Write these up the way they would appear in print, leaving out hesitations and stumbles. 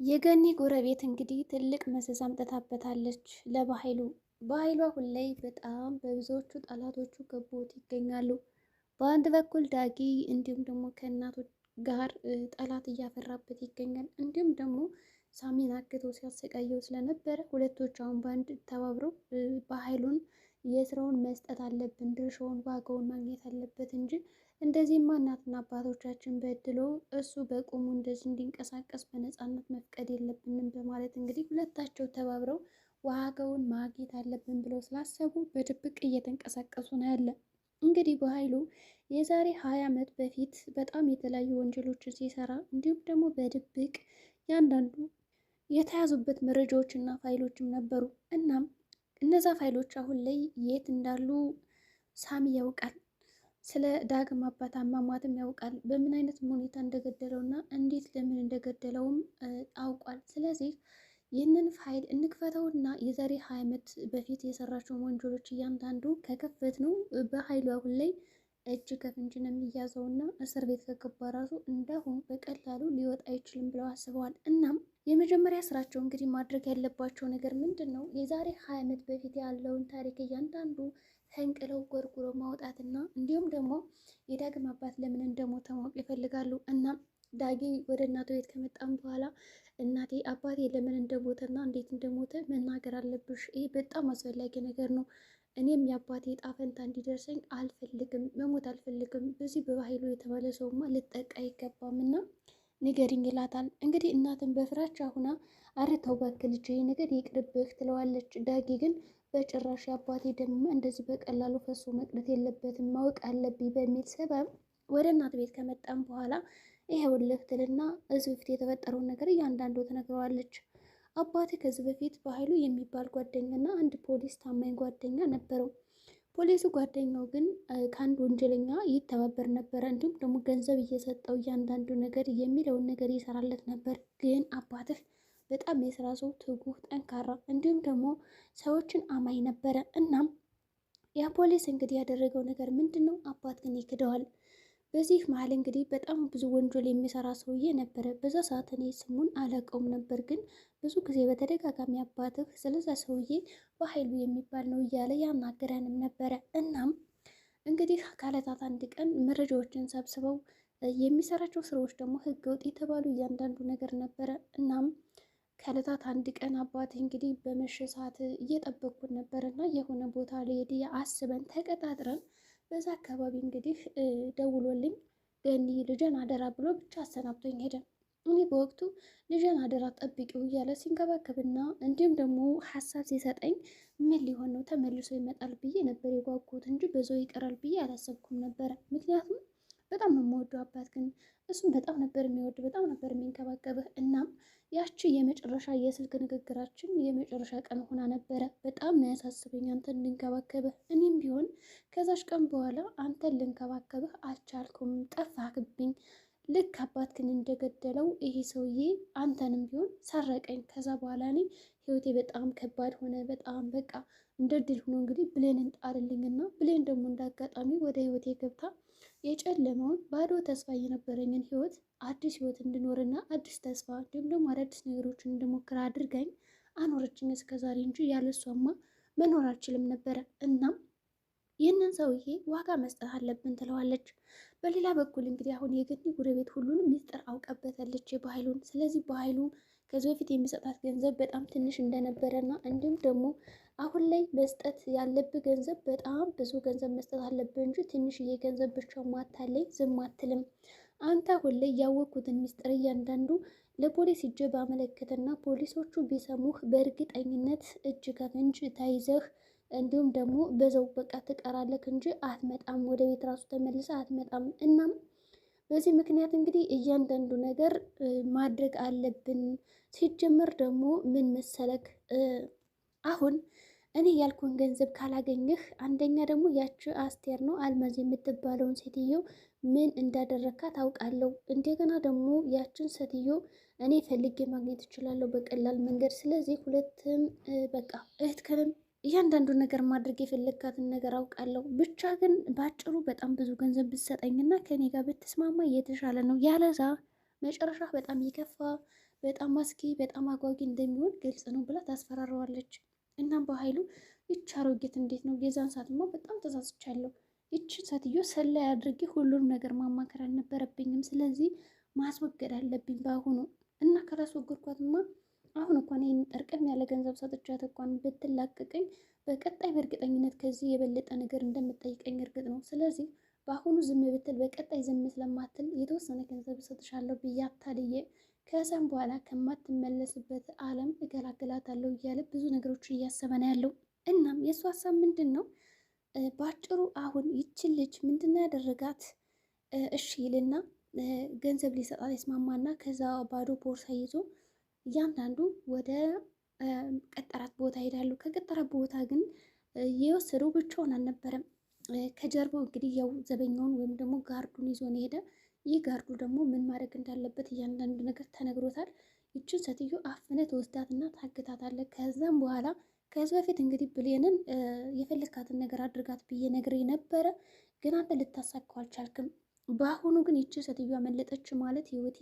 የገኒ ጎረቤት እንግዲህ ትልቅ መዘዝ አምጥታበታለች ለበኃይሉ። በኃይሉ አሁን ላይ በጣም በብዙዎቹ ጠላቶቹ ከቦት ይገኛሉ። በአንድ በኩል ዳጊ እንዲሁም ደግሞ ከእናቶች ጋር ጠላት እያፈራበት ይገኛል። እንዲሁም ደግሞ ሳሚን አግቶ ሲያሰቃየው ስለነበረ ሁለቶች አሁን በአንድ ተባብረው በኃይሉን የስራውን መስጠት አለብን፣ ድርሻውን ዋጋውን ማግኘት አለበት እንጂ እንደዚህማ እናትና አባቶቻችን በድሎ እሱ በቁሙ እንደዚህ እንዲንቀሳቀስ በነፃነት መፍቀድ የለብንም በማለት እንግዲህ ሁለታቸው ተባብረው ዋጋውን ማግኘት አለብን ብለው ስላሰቡ በድብቅ እየተንቀሳቀሱ ነው ያለ። እንግዲህ በኃይሉ የዛሬ 20 ዓመት በፊት በጣም የተለያዩ ወንጀሎችን ሲሰራ እንዲሁም ደግሞ በድብቅ ያንዳንዱ የተያዙበት መረጃዎች እና ፋይሎችም ነበሩ። እናም እነዛ ፋይሎች አሁን ላይ የት እንዳሉ ሳሚ ያውቃል። ስለ ዳግም አባት አሟሟትም ያውቃል። በምን አይነት ሁኔታ እንደገደለው እና እንዴት ለምን እንደገደለውም አውቋል። ስለዚህ ይህንን ፋይል እንክፈተውና የዛሬ 20 ዓመት በፊት የሰራቸውን ወንጀሎች እያንዳንዱ ከከፈት ነው በኃይሉ አሁን ላይ እጅ ከፍንጅ ነው የሚያዘው እና እስር ቤት ከገባ ራሱ እንዳሁን በቀላሉ ሊወጣ አይችልም ብለው አስበዋል። እናም የመጀመሪያ ስራቸው እንግዲህ ማድረግ ያለባቸው ነገር ምንድን ነው? የዛሬ 20 ዓመት በፊት ያለውን ታሪክ እያንዳንዱ ፈንቅለው ጎርጉሮ ማውጣትና እንዲሁም ደግሞ የዳግም አባት ለምን እንደሞተ ማወቅ ይፈልጋሉ። እናም ዳጊ ወደ እናቱ ቤት ከመጣም በኋላ እናቴ አባቴ ለምን እንደሞተና እንዴት እንደሞተ መናገር አለብሽ፣ ይህ በጣም አስፈላጊ ነገር ነው። እኔም የአባቴ ዕጣ ፈንታ እንዲደርሰኝ አልፈልግም፣ መሞት አልፈልግም። በዚህ በኃይሉ የተባለ ሰውማ ልጠቃ አይገባም እና ንገሪኝ ይላታል። እንግዲህ እናትን በፍራቻ ሁና አርተው እባክህ ልጄ ነገር ይቅርብህ ትለዋለች። ዳጊ ግን በጭራሽ አባቴ ደምማ እንደዚህ በቀላሉ ፈሶ መቅረት የለበትም ማወቅ አለብኝ በሚል ሰበብ ወደ እናት ቤት ከመጣም በኋላ ይሄውልህ ትልና እዚህ በፊት የተፈጠረውን ነገር እያንዳንዱ ትነግረዋለች። አባቴ ከዚህ በፊት በኃይሉ የሚባል ጓደኛና አንድ ፖሊስ ታማኝ ጓደኛ ነበረው። ፖሊሱ ጓደኛው ግን ከአንድ ወንጀለኛ ይተባበር ነበረ። እንዲሁም ደግሞ ገንዘብ እየሰጠው እያንዳንዱ ነገር የሚለውን ነገር ይሰራለት ነበር። ግን አባትህ በጣም የስራ ሰው፣ ትጉህ፣ ጠንካራ እንዲሁም ደግሞ ሰዎችን አማኝ ነበረ። እናም ያ ፖሊስ እንግዲህ ያደረገው ነገር ምንድን ነው? አባት ግን ይክደዋል። በዚህ መሀል እንግዲህ በጣም ብዙ ወንጀል የሚሰራ ሰውዬ ነበረ። በዛ ሰዓት እኔ ስሙን አላውቀውም ነበር፣ ግን ብዙ ጊዜ በተደጋጋሚ አባትህ ስለዛ ሰውዬ በኃይሉ የሚባል ነው እያለ ያናገረንም ነበረ። እናም እንግዲህ ከዕለታት አንድ ቀን መረጃዎችን ሰብስበው የሚሰራቸው ስራዎች ደግሞ ህገ ወጥ የተባሉ እያንዳንዱ ነገር ነበረ። እናም ከዕለታት አንድ ቀን አባቴ እንግዲህ በመሸ ሰዓት እየጠበቅኩን ነበር እና የሆነ ቦታ ልሄድ አስበን ተቀጣጥረን በዛ አካባቢ እንግዲህ ደውሎልኝ ገኒ ልጄን አደራ ብሎ ብቻ አሰናብቶኝ ሄደ። እኔ በወቅቱ ልጄን አደራ ጠብቂው እያለ ሲንከባከብና እንዲሁም ደግሞ ሀሳብ ሲሰጠኝ ምን ሊሆን ነው ተመልሶ ይመጣል ብዬ ነበር የጓጉት እንጂ በዛው ይቀራል ብዬ አላሰብኩም ነበረ። ምክንያቱም በጣም ነው የምወደው አባት ግን እሱም በጣም ነበር የሚወድ በጣም ነበር የሚንከባከብህ። እናም ያቺ የመጨረሻ የስልክ ንግግራችን የመጨረሻ ቀን ሆና ነበረ። በጣም ነው ያሳስበኝ አንተን ልንከባከብህ። እኔም ቢሆን ከዛች ቀን በኋላ አንተን ልንከባከብህ አልቻልኩም፣ ጠፋህብኝ። ልክ አባት ግን እንደገደለው ይሄ ሰውዬ አንተንም ቢሆን ሰረቀኝ። ከዛ በኋላ እኔ ህይወቴ በጣም ከባድ ሆነ። በጣም በቃ እንደ ድል ሆኖ እንግዲህ ብሌንን ጣልልኝና ብሌን ደግሞ እንዳጋጣሚ ወደ ህይወቴ ገብታ የጨለመውን ባዶ ተስፋ የነበረኝን ህይወት አዲስ ህይወት እንድኖርና አዲስ ተስፋ እንዲሁም ደግሞ አዳዲስ ነገሮችን እንድሞክር አድርጋኝ አኖረችኝ እስከዛሬ እንጂ ያለሷማ መኖር አልችልም ነበረ። እናም ይህንን ሰውዬ ዋጋ መስጠት አለብን ትለዋለች። በሌላ በኩል እንግዲህ አሁን የገኒ ጎረቤት ሁሉንም ሚስጥር አውቀበታለች የበኃይሉን። ስለዚህ በኃይሉ ከዚህ በፊት የሚሰጣት ገንዘብ በጣም ትንሽ እንደነበረና እንዲሁም ደግሞ አሁን ላይ መስጠት ያለብህ ገንዘብ በጣም ብዙ ገንዘብ መስጠት አለብህ እንጂ ትንሽዬ ገንዘብ ብቻ ማታለይ ዝም አትልም። አንተ አሁን ላይ ያወቅኩትን ሚስጥር እያንዳንዱ ለፖሊስ እጅ ባመለከትና ፖሊሶቹ ቢሰሙህ በእርግጠኝነት እጅ ከፍንጅ ተይዘህ እንዲሁም ደግሞ በዛው በቃ ትቀራለህ እንጂ አትመጣም፣ ወደ ቤት ራሱ ተመልሰህ አትመጣም። እናም በዚህ ምክንያት እንግዲህ እያንዳንዱ ነገር ማድረግ አለብን። ሲጀመር ደግሞ ምን መሰለክ አሁን እኔ ያልኩን ገንዘብ ካላገኘህ አንደኛ ደግሞ ያቺ አስቴር ነው አልማዝ የምትባለውን ሴትዮ ምን እንዳደረካ ታውቃለሁ። እንደገና ደግሞ ያችን ሴትዮ እኔ ፈልጌ ማግኘት እችላለሁ በቀላል መንገድ። ስለዚህ ሁለትም በቃ እህትክንም እያንዳንዱ ነገር ማድረግ የፈለግካትን ነገር አውቃለሁ። ብቻ ግን በአጭሩ በጣም ብዙ ገንዘብ ብትሰጠኝና ከኔ ጋር ብትስማማ እየተሻለ ነው። ያለዛ መጨረሻ በጣም የከፋ በጣም አስጊ በጣም አጓጊ እንደሚሆን ግልጽ ነው ብላ ታስፈራረዋለች። እናም በኃይሉ ይቺ አሮጊት እንዴት ነው የዛን ሰዓትማ በጣም ተሳስቻለሁ። ይችን ሴትዮ ሰላይ አድርጌ ሁሉንም ነገር ማማከር አልነበረብኝም። ስለዚህ ማስወገድ አለብኝ በአሁኑ እና ካላስወገድኳትማ አሁን እንኳን ይህን ጠርቀም ያለ ገንዘብ ሰጥቻት እንኳን ብትላቀቀኝ በቀጣይ በእርግጠኝነት ከዚህ የበለጠ ነገር እንደምጠይቀኝ እርግጥ ነው። ስለዚህ በአሁኑ ዝም ብትል በቀጣይ ዝም ስለማትል የተወሰነ ገንዘብ እሰጥሻለሁ ብዬ አታልዬ ከዛም በኋላ ከማትመለስበት ዓለም እገላግላታለሁ እያለ ብዙ ነገሮችን እያሰበ ነው ያለው። እናም የእሱ ሀሳብ ምንድን ነው? በአጭሩ አሁን ይችን ልጅ ምንድን ያደረጋት? እሺ ይልና ገንዘብ ሊሰጣት ይስማማና ከዛ ባዶ ቦርሳ ይዞ እያንዳንዱ ወደ ቀጠራት ቦታ ይሄዳሉ። ከቀጠራት ቦታ ግን የወሰደው ብቻውን አልነበረም። ከጀርባው እንግዲህ ያው ዘበኛውን ወይም ደግሞ ጋርዱን ይዞ ነው ሄደ። ይህ ጋርዱ ደግሞ ምን ማድረግ እንዳለበት እያንዳንዱ ነገር ተነግሮታል። ይችን ሴትዮ አፍነት ወስዳትና ታግታታለህ። ከዛም በኋላ ከዚህ በፊት እንግዲህ ብሌንን የፈለግካትን ነገር አድርጋት ብዬ ነግሬ ነበረ፣ ግን አንተ ልታሳካው አልቻልክም። በአሁኑ ግን ይቺ ሴትዮ አመለጠች ማለት ህይወቴ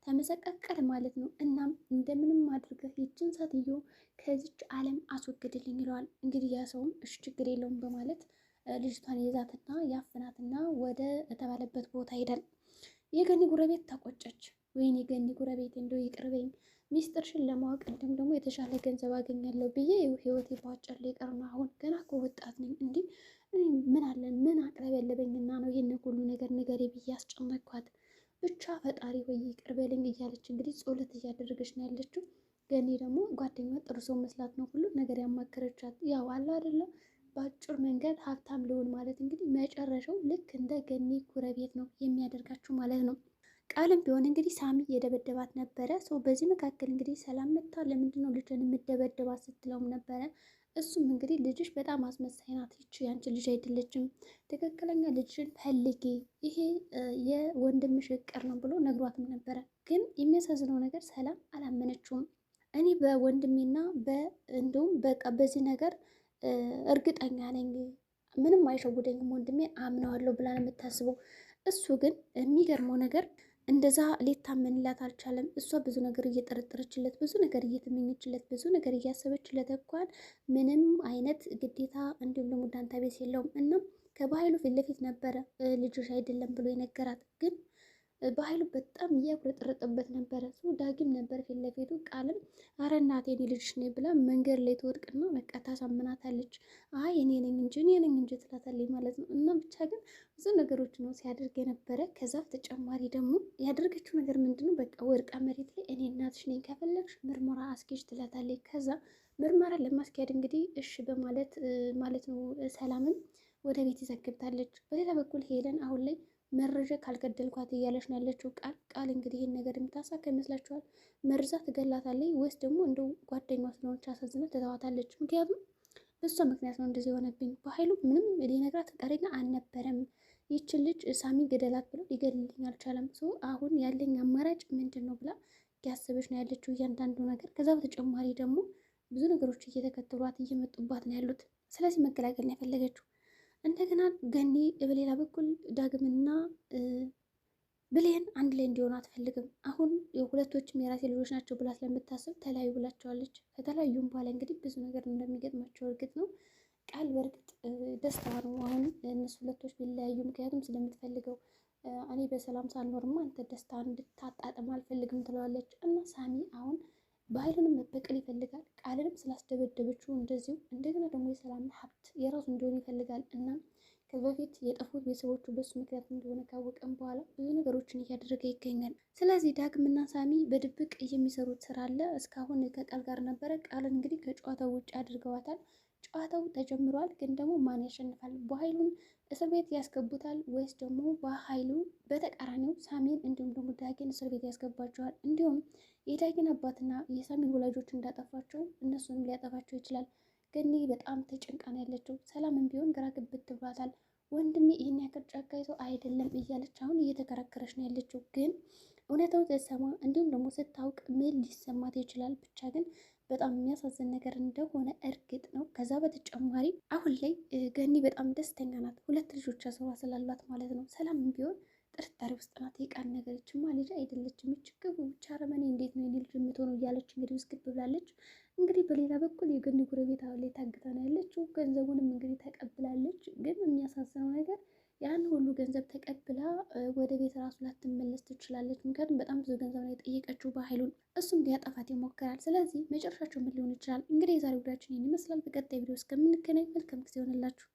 ተመሰቃቀል ማለት ነው። እናም እንደምንም አድርገህ ይችን ሴትዮ ከዚች ዓለም አስወግድልኝ ይለዋል። እንግዲህ ያ ሰውም እሺ ችግር የለውም በማለት ልጅቷን ይዛትና ያፍናትና ወደ ተባለበት ቦታ ሄዳል። የገኒ ጉረቤት ተቆጨች። ወይኔ የገኒ ጉረቤት እንደው ይቅርበኝ፣ ሚስጥርሽን ለማወቅ እንዲሁም ደግሞ የተሻለ ገንዘብ አገኛለሁ ብዬ ህይወቴ በአጭር ሊቀር ነው። አሁን ገና እኮ ወጣት ነኝ። እንዲህ ምን አለን ምን አቅረብ ያለበኝና ነው ይህን ሁሉ ነገር ንገሬ ብዬ አስጨነኳት። ብቻ ፈጣሪ ወይ ይቅር በለኝ እያለች እንግዲህ ጸሎት እያደረገች ነው ያለችው። ገኒ ደግሞ ጓደኛ ጥሩ ሰው መስላት ነው ሁሉ ነገር ያማከረቻት። ያው አለ አይደለም በአጭር መንገድ ሀብታም ልሆን ማለት እንግዲህ መጨረሻው ልክ እንደ ገኒ ጉረቤት ነው የሚያደርጋችሁ ማለት ነው። ቃልም ቢሆን እንግዲህ ሳሚ እየደበደባት ነበረ። ሰው በዚህ መካከል እንግዲህ ሰላም መታ ለምንድን ነው ልጅን የምደበደባት ስትለውም ነበረ። እሱም እንግዲህ ልጅሽ በጣም አስመሳይ ናት፣ ይቺ ያንቺ ልጅ አይደለችም፣ ትክክለኛ ልጅን ፈልጊ፣ ይሄ የወንድምሽ እቅር ነው ብሎ ነግሯትም ነበረ። ግን የሚያሳዝነው ነገር ሰላም አላመነችውም። እኔ በወንድሜና እንደውም በቃ በዚህ ነገር እርግጠኛ ነኝ፣ ምንም አይሸውደኝም፣ ወንድሜ አምነዋለሁ ብላ ነው የምታስበው። እሱ ግን የሚገርመው ነገር እንደዛ ሊታመንላት አልቻለም። እሷ ብዙ ነገር እየጠረጠረችለት፣ ብዙ ነገር እየተመኘችለት፣ ብዙ ነገር እያሰበችለት እንኳን ምንም አይነት ግዴታ እንዲሁም ደግሞ ዳንታ ቤት የለውም። እናም ከባህሉ ፊት ለፊት ነበረ ልጆች አይደለም ብሎ የነገራት ግን በኃይሉ በጣም እያጉረጠረጠበት ነበረ። ሰው ዳጊም ነበር ፊት ለፊቱ። ቃልም አረ እናቴ እኔ ልጅሽ ነኝ ብላ መንገድ ላይ ትወድቅና በቃ ታሳምናታለች። አይ እኔ ነኝ እንጂ ትላታለች ማለት ነው። እና ብቻ ግን ብዙ ነገሮች ነው ሲያደርግ የነበረ። ከዛ ተጨማሪ ደግሞ ያደረገችው ነገር ምንድነው? በቃ ወድቃ መሬት ላይ እኔ እናትሽ ነኝ ከፈለግሽ ምርመራ አስኬጅ ትላታለች። ከዛ ምርመራ ለማስኪያድ እንግዲህ እሺ በማለት ማለት ነው ሰላምን ወደ ቤት ይዘግብታለች። በሌላ በኩል ሄለን አሁን ላይ መረጃ ካልገደልኳት እያለች ነው ያለችው። ቃል እንግዲህ ይህን ነገር የምታሳካ ይመስላችኋል? መርዛ ትገላታለች ወይስ ደግሞ እንደው ጓደኛ ስለሆነች አሳዝና ትተዋታለች? ምክንያቱም በሷ ምክንያት ነው እንደዚህ የሆነብኝ። በኃይሉ ምንም ሊነግራት ፈቃደኛ አልነበረም። ይችን ልጅ ሳሚ ገደላት ብሎ ሊገድልልኝ አልቻለም። ሰው አሁን ያለኝ አማራጭ ምንድን ነው ብላ ያሰበች ነው ያለችው እያንዳንዱ ነገር። ከዛ በተጨማሪ ደግሞ ብዙ ነገሮች እየተከተሏት እየመጡባት ነው ያሉት። ስለዚህ መገላገል ነው የፈለገችው። እንደገና ገኒ በሌላ በኩል ዳግምና ብሌን አንድ ላይ እንዲሆኑ አትፈልግም። አሁን ሁለቶችም የራሴ ልጆች ናቸው ብላ ስለምታስብ ተለያዩ ብላቸዋለች። ከተለያዩም በኋላ እንግዲህ ብዙ ነገር እንደሚገጥማቸው እርግጥ ነው። ቃል በእርግጥ ደስታ ነው አሁን እነሱ ሁለቶች ቢለያዩ፣ ምክንያቱም ስለምትፈልገው እኔ በሰላም ሳልኖርማ አንተ ደስታ እንድታጣጥም አልፈልግም ትለዋለች። እና ሳሚ አሁን በኃይሉንም መበቀል ይፈልጋል። ቃልንም ስላስደበደበችው እንደዚሁ እንደገና ደግሞ የሰላምን ሀብት የራሱ እንዲሆን ይፈልጋል። እና ከዚህ በፊት የጠፉት ቤተሰቦቹ በሱ ምክንያት እንደሆነ ካወቀም በኋላ ብዙ ነገሮችን እያደረገ ይገኛል። ስለዚህ ዳግምና ሳሚ በድብቅ የሚሰሩት ስራ አለ። እስካሁን ከቃል ጋር ነበረ። ቃልን እንግዲህ ከጨዋታው ውጭ አድርገዋታል። ጨዋታው ተጀምሯል። ግን ደግሞ ማን ያሸንፋል? በኃይሉን እስር ቤት ያስገቡታል ወይስ ደግሞ በኃይሉ በተቃራኒው ሳሚን እንዲሁም ደግሞ ዳጊን እስር ቤት ያስገባቸዋል? እንዲሁም የዳጊን አባትና የሳሚን ወላጆች እንዳጠፋቸው እነሱንም ሊያጠፋቸው ይችላል። ገኒ በጣም ተጨንቃ ነው ያለችው። ሰላምን ቢሆን ግራ ግብት ብሏታል። ወንድሜ ይህን ያክል ጨካኝ ሰው አይደለም እያለች አሁን እየተከራከረች ነው ያለችው። ግን እውነታውን ስትሰማ እንዲሁም ደግሞ ስታውቅ ምን ሊሰማት ይችላል? ብቻ ግን በጣም የሚያሳዝን ነገር እንደሆነ እርግጥ ነው። ከዛ በተጨማሪ አሁን ላይ ገኒ በጣም ደስተኛ ናት። ሁለት ልጆች አስባ ስላሏት ማለት ነው። ሰላምም ቢሆን ጥርጣሬ ውስጥ ናት። የቃል ነገረችማ ልጅ አይደለችም ይች ግቡ ብቻ አረመኔ እንዴት ነው የኔ ልጅ የምትሆነው እያለች እንግዲህ ውስጥ ብላለች። እንግዲህ በሌላ በኩል የገኒ ጎረቤት አሁን ላይ ታግታ ነው ያለችው። ገንዘቡንም እንግዲህ ተቀብላለች። ግን የሚያሳዝነው ነገር ያን ሁሉ ገንዘብ ተቀብላ ወደ ቤት ራሱ ላትመለስ ትችላለች። ምክንያቱም በጣም ብዙ ገንዘብ ነው የጠየቀችው በኃይሉን፣ እሱም ሊያጠፋት ይሞክራል። ስለዚህ መጨረሻቸው ምን ሊሆን ይችላል? እንግዲህ የዛሬ ጉዳያችን ይህን ይመስላል። በቀጣይ ቪዲዮ እስከምንገናኝ መልካም ጊዜ ይሆንላችሁ።